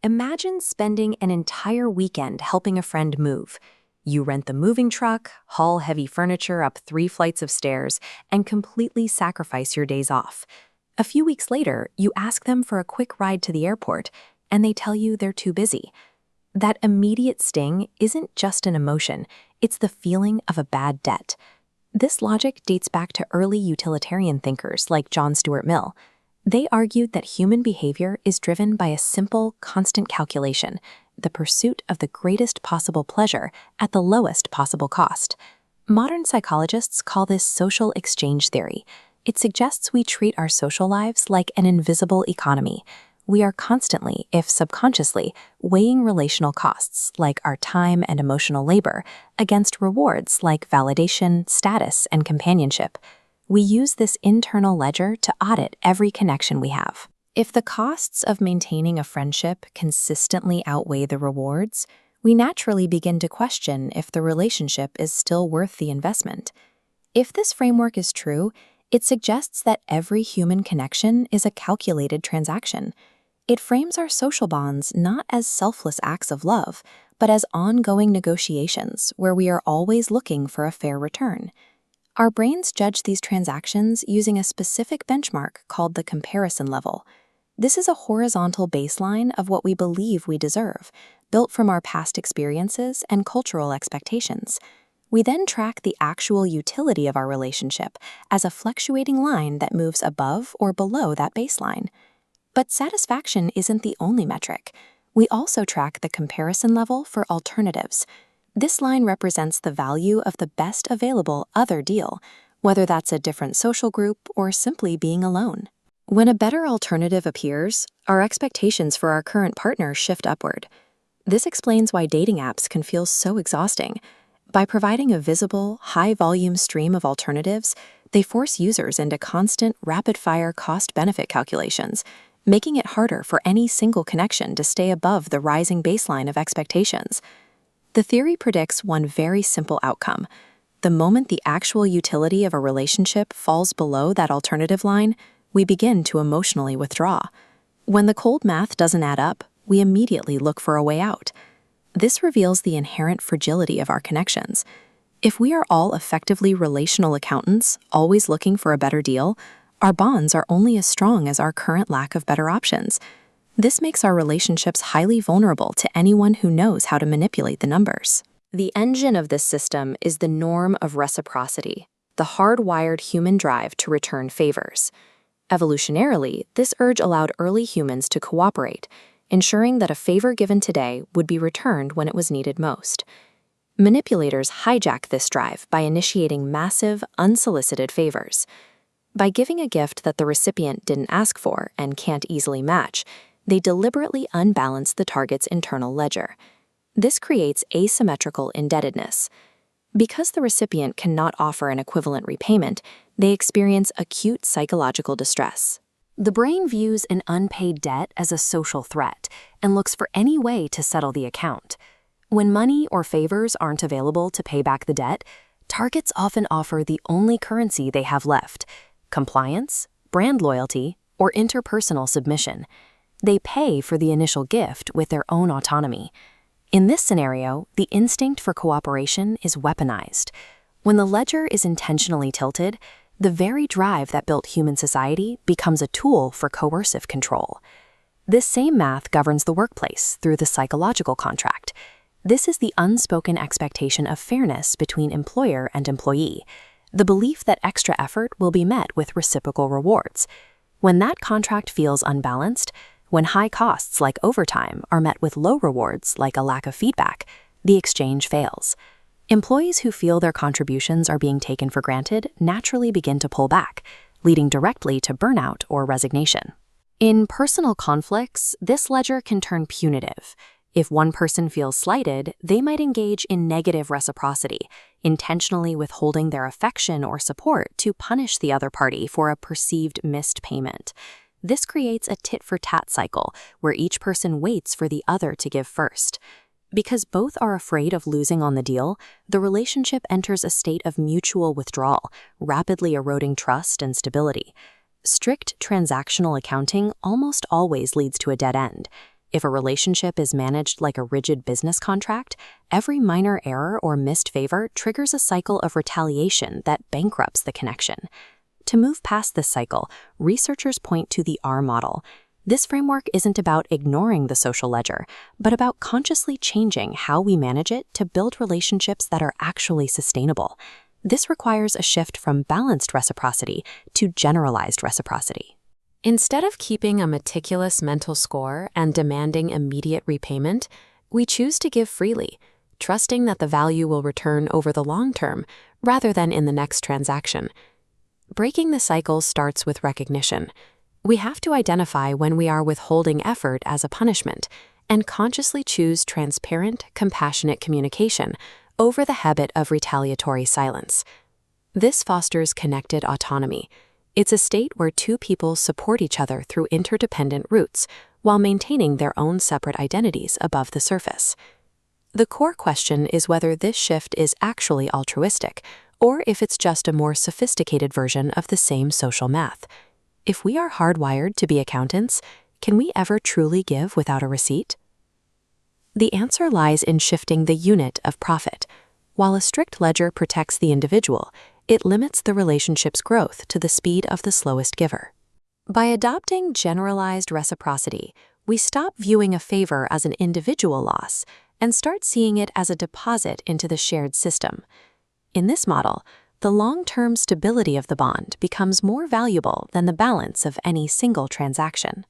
Imagine spending an entire weekend helping a friend move. You rent the moving truck, haul heavy furniture up 3 flights of stairs, and completely sacrifice your days off. A few weeks later, you ask them for a quick ride to the airport, and they tell you they're too busy. That immediate sting isn't just an emotion, it's the feeling of a bad debt. This logic dates back to early utilitarian thinkers like John Stuart Mill. They argued that human behavior is driven by a simple, constant calculation, the pursuit of the greatest possible pleasure at the lowest possible cost. Modern psychologists call this social exchange theory. It suggests we treat our social lives like an invisible economy. We are constantly, if subconsciously, weighing relational costs, like our time and emotional labor, against rewards like validation, status, and companionship. We use this internal ledger to audit every connection we have. If the costs of maintaining a friendship consistently outweigh the rewards, we naturally begin to question if the relationship is still worth the investment. If this framework is true, it suggests that every human connection is a calculated transaction. It frames our social bonds not as selfless acts of love, but as ongoing negotiations where we are always looking for a fair return. Our brains judge these transactions using a specific benchmark called the comparison level. This is a horizontal baseline of what we believe we deserve, built from our past experiences and cultural expectations. We then track the actual utility of our relationship as a fluctuating line that moves above or below that baseline. But satisfaction isn't the only metric. We also track the comparison level for alternatives. This line represents the value of the best available other deal, whether that's a different social group or simply being alone. When a better alternative appears, our expectations for our current partner shift upward. This explains why dating apps can feel so exhausting. By providing a visible, high-volume stream of alternatives, they force users into constant, rapid-fire cost-benefit calculations, making it harder for any single connection to stay above the rising baseline of expectations. The theory predicts one very simple outcome. The moment the actual utility of a relationship falls below that alternative line, we begin to emotionally withdraw. When the cold math doesn't add up, we immediately look for a way out. This reveals the inherent fragility of our connections. If we are all effectively relational accountants, always looking for a better deal, our bonds are only as strong as our current lack of better options. This makes our relationships highly vulnerable to anyone who knows how to manipulate the numbers. The engine of this system is the norm of reciprocity, the hardwired human drive to return favors. Evolutionarily, this urge allowed early humans to cooperate, ensuring that a favor given today would be returned when it was needed most. Manipulators hijack this drive by initiating massive, unsolicited favors. By giving a gift that the recipient didn't ask for and can't easily match, they deliberately unbalance the target's internal ledger. This creates asymmetrical indebtedness. Because the recipient cannot offer an equivalent repayment, they experience acute psychological distress. The brain views an unpaid debt as a social threat and looks for any way to settle the account. When money or favors aren't available to pay back the debt, targets often offer the only currency they have left: compliance, brand loyalty, or interpersonal submission. They pay for the initial gift with their own autonomy. In this scenario, the instinct for cooperation is weaponized. When the ledger is intentionally tilted, the very drive that built human society becomes a tool for coercive control. This same math governs the workplace through the psychological contract. This is the unspoken expectation of fairness between employer and employee, the belief that extra effort will be met with reciprocal rewards. When that contract feels unbalanced, when high costs like overtime are met with low rewards like a lack of feedback, the exchange fails. Employees who feel their contributions are being taken for granted naturally begin to pull back, leading directly to burnout or resignation. In personal conflicts, this ledger can turn punitive. If one person feels slighted, they might engage in negative reciprocity, intentionally withholding their affection or support to punish the other party for a perceived missed payment. This creates a tit-for-tat cycle where each person waits for the other to give first. Because both are afraid of losing on the deal, the relationship enters a state of mutual withdrawal, rapidly eroding trust and stability. Strict transactional accounting almost always leads to a dead end. If a relationship is managed like a rigid business contract, every minor error or missed favor triggers a cycle of retaliation that bankrupts the connection. To move past this cycle, researchers point to the R model. This framework isn't about ignoring the social ledger, but about consciously changing how we manage it to build relationships that are actually sustainable. This requires a shift from balanced reciprocity to generalized reciprocity. Instead of keeping a meticulous mental score and demanding immediate repayment, we choose to give freely, trusting that the value will return over the long term rather than in the next transaction. Breaking the cycle starts with recognition. We have to identify when we are withholding effort as a punishment and consciously choose transparent, compassionate communication over the habit of retaliatory silence. This fosters connected autonomy. It's a state where two people support each other through interdependent roots while maintaining their own separate identities above the surface. The core question is whether this shift is actually altruistic or if it's just a more sophisticated version of the same social math. If we are hardwired to be accountants, can we ever truly give without a receipt? The answer lies in shifting the unit of profit. While a strict ledger protects the individual, it limits the relationship's growth to the speed of the slowest giver. By adopting generalized reciprocity, we stop viewing a favor as an individual loss and start seeing it as a deposit into the shared system. In this model, the long-term stability of the bond becomes more valuable than the balance of any single transaction.